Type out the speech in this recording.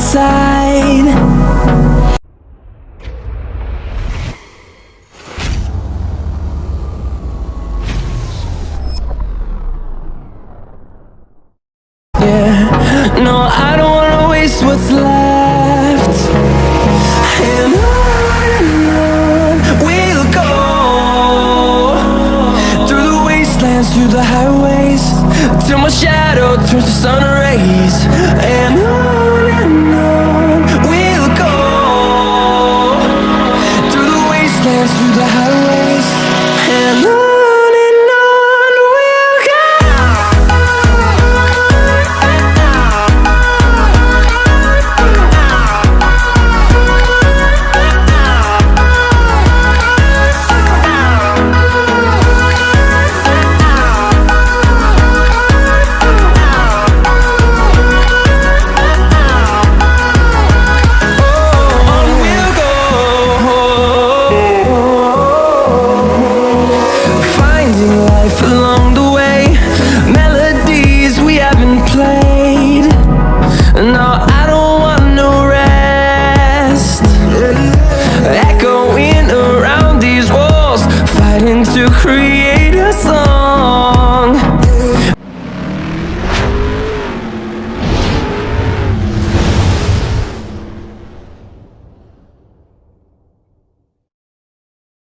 side. No, I don't wanna waste what's left. And on we'll go, through the wastelands, through the highways, till my shadow turns to sun rays. And on we'll go, through the wastelands, through the highways, and on. Along the way, melodies we haven't played. No, I don't want no rest. Echoing around these walls, fighting to create a song.